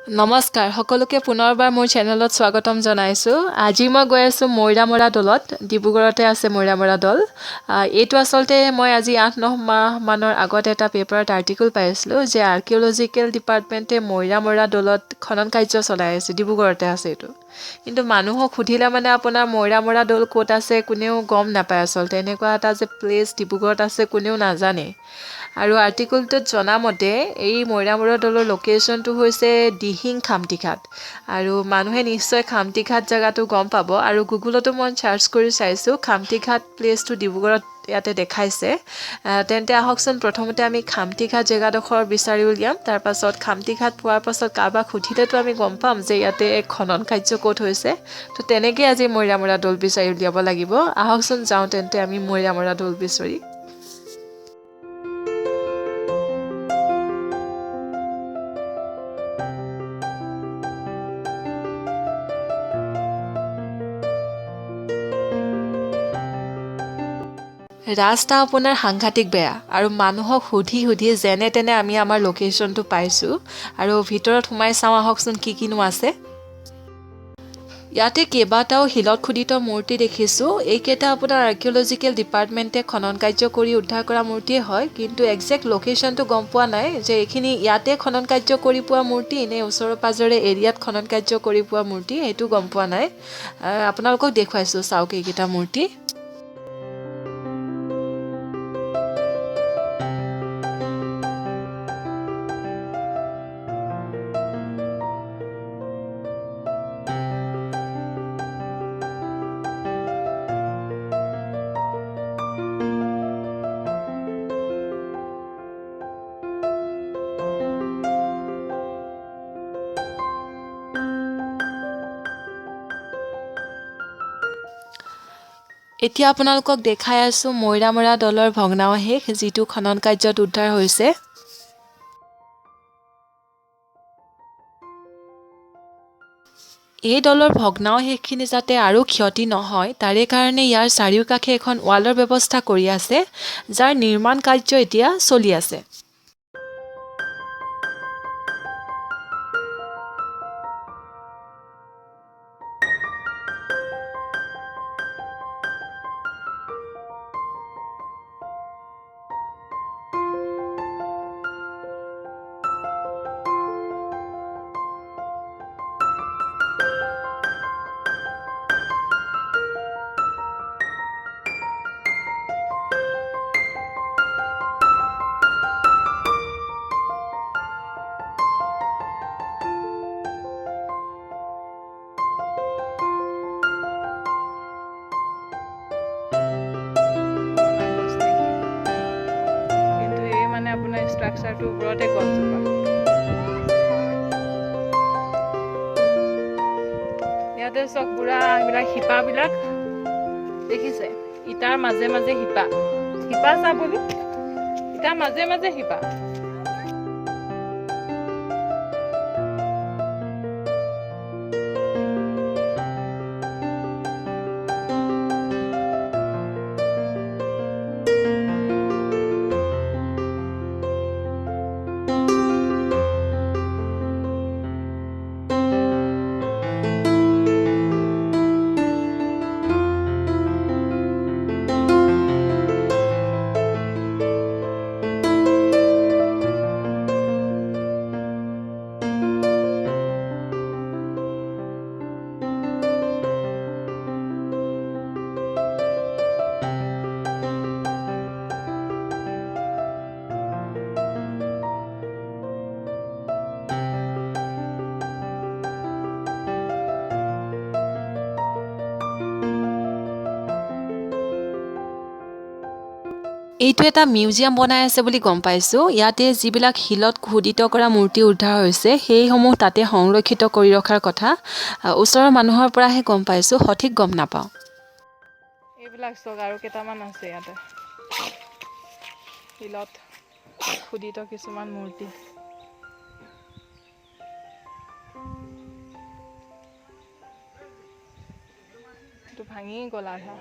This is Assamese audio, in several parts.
নমস্কাৰ সকলোকে পুনৰবাৰ মোৰ চেনেলত স্বাগতম জনাইছোঁ। আজি মই গৈ আছোঁ মৈৰামৰা দৌলত। ডিব্ৰুগড়তে আছে মৈৰামৰা দৌল। এইটো আচলতে মই আজি ৮-৯ মাহমানৰ আগত এটা পেপাৰত আৰ্টিকল পাইছিলোঁ যে আৰ্কিঅলজিকেল ডিপাৰ্টমেণ্টে মৈৰামৰা দৌলত খনন কাৰ্য চলাই আছে। ডিব্ৰুগড়তে আছে এইটো। কিন্তু মানুহক সুধিলে মানে আপোনাৰ মৈৰামৰা দৌল ক'ত আছে কোনেও গম নাপায় আচলতে। এনেকুৱা এটা যে প্লেচ ডিব্ৰুগড়ত আছে কোনেও নাজানে। আৰু আৰ্টিকলটোত জনামতে এই মৈৰামৰা দৌলৰ লোকেশ্যনটো হৈছে দিহিং খামটিঘাট। আৰু মানুহে নিশ্চয় খামটিঘাট জেগাটো গম পাব। আৰু গুগলতো মই চাৰ্চ কৰি চাইছোঁ খামটিঘাট প্লেচটো ডিব্ৰুগড়ত ইয়াতে দেখাইছে। তেন্তে আহকচোন প্ৰথমতে আমি খামটিঘাট জেগাডোখৰ বিচাৰি উলিয়াম। তাৰপাছত খামটিঘাট পোৱাৰ পাছত কাৰোবাক সুধিলেতো আমি গম পাম যে ইয়াতে খনন কাৰ্য ক'ত হৈছে। তো তেনেকৈ আজি মৈৰামৰা দৌল বিচাৰি উলিয়াব লাগিব। আহকচোন যাওঁ তেন্তে আমি মৈৰামৰা দৌল বিচাৰি। ৰাস্তা আপোনাৰ সাংঘাতিক বেয়া আৰু মানুহক সুধি সুধি যেনে তেনে আমি আমাৰ লোকেশ্যনটো পাইছোঁ। আৰু ভিতৰত সোমাই চাওঁ আহকচোন কি কিনো আছে। ইয়াতে কেইবাটাও শিলত খোদিত মূৰ্তি দেখিছোঁ। এইকেইটা আপোনাৰ আৰ্কিঅলজিকেল ডিপাৰ্টমেণ্টে খনন কাৰ্য কৰি উদ্ধাৰ কৰা মূৰ্তিয়ে হয়। কিন্তু একজেক্ট লোকেশ্যনটো গম পোৱা নাই যে এইখিনি ইয়াতে খনন কাৰ্য কৰি পোৱা মূৰ্তি নে ওচৰে পাঁজৰে এৰিয়াত খনন কাৰ্য কৰি পোৱা মূৰ্তি সেইটো গম পোৱা নাই। আপোনালোকক দেখুৱাইছোঁ চাওক এইকেইটা মূৰ্তি। এতিয়া আপোনালোকক দেখাই আছোঁ মৈৰামৰা দৌলৰ ভগ্নাৱশেষ যিটো খনন কাৰ্যত উদ্ধাৰ হৈছে। এই দৌলৰ ভগ্নাৱশেষখিনি যাতে আৰু ক্ষতি নহয় তাৰে কাৰণে ইয়াৰ চাৰিওকাষে এখন ৱালৰ ব্যৱস্থা কৰি আছে, যাৰ নিৰ্মাণ কাৰ্য এতিয়া চলি আছে। কিন্তু এই মানে আপোনাৰ ষ্ট্ৰাকচাৰটোৰ ওপৰতে গছজোপা। ইয়াতে চব পুৰা এইবিলাক শিপাবিলাক দেখিছে, ইটাৰ মাজে মাজে শিপা শিপা চাবলৈ, ইটাৰ মাজে মাজে শিপা। এইটো এটা মিউজিয়াম বনাই আছে বুলি গম পাইছোঁ। ইয়াতে যিবিলাক শিলত খোদিত কৰা মূৰ্তি উদ্ধাৰ হৈছে সেইসমূহ তাতে সংৰক্ষিত কৰি ৰখাৰ কথা। ওচৰৰ মানুহৰ পৰাহে গম পাইছোঁ, সঠিক গম নাপাওঁ। এইবিলাক চাওক আৰু কেইটামান আছে ইয়াতে শিলত খোদিত কিছুমান মূৰ্তি। এইটো ভাঙি গ'ল আধা।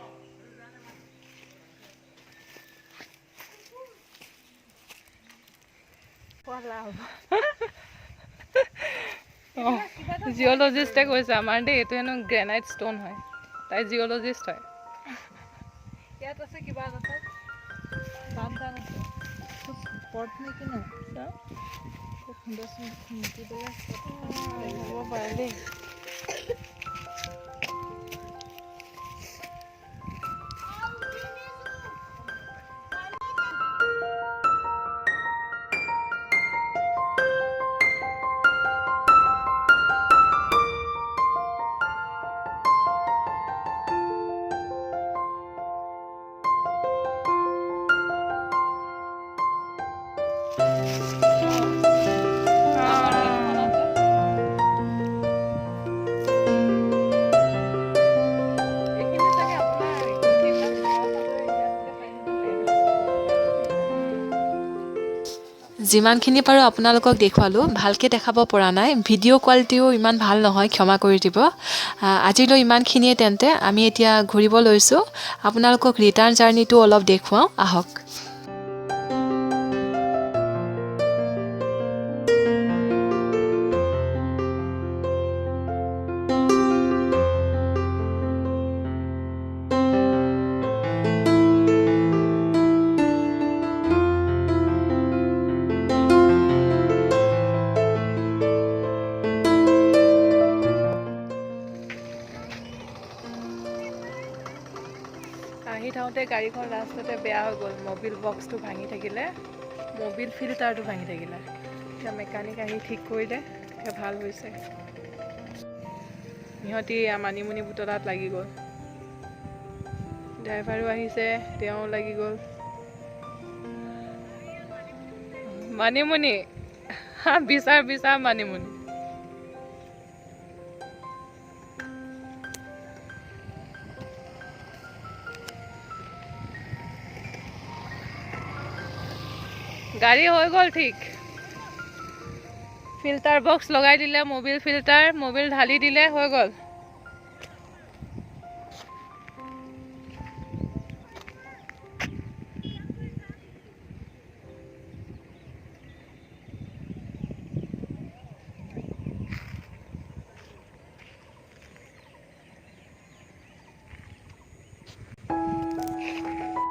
লাভ জিঅ'লজিষ্টে কৈছে আমাৰ দেই, এইটো হেনো গ্ৰেনাইট ষ্ট'ন হয়। তাই জিঅ'লজিষ্ট হয়। ইয়াত আছে কিবা এটা টান টান আছে পথ নেকি ন খুব সুন্দৰ হ'ব পাৰে দেই। যিমানখিনি পাৰোঁ আপোনালোকক দেখুৱালোঁ, ভালকৈ দেখাব পৰা নাই। ভিডিঅ' কোৱালিটিও ইমান ভাল নহয়, ক্ষমা কৰি দিব। আজিলৈ ইমানখিনিয়ে তেন্তে আমি এতিয়া ঘূৰিব লৈছোঁ। আপোনালোকক ৰিটাৰ্ণ জাৰ্ণিটো অলপ দেখুৱাওঁ, আহক। আহি থাকোঁতে গাড়ীখন ৰাস্তাতে বেয়া হৈ গ'ল। মবিল বক্সটো ভাঙি থাকিলে, মবিল ফিল্টাৰটো ভাঙি থাকিলে। এতিয়া মেকানিক আহি ঠিক কৰিলে, এতিয়া ভাল হৈছে। সিহঁতি মানিমুনি বুটলাত লাগি গ'ল। ড্ৰাইভাৰো আহিছে, তেওঁ লাগি গ'ল। মানিমুনি বিচাৰ বিচাৰ মানিমুনি। গাড়ী হৈ গ'ল ঠিক। ফিল্টাৰ বক্স লগাই দিলে, মবিল ফিল্টাৰ, মবিল ঢালি দিলে, হৈ গ'ল।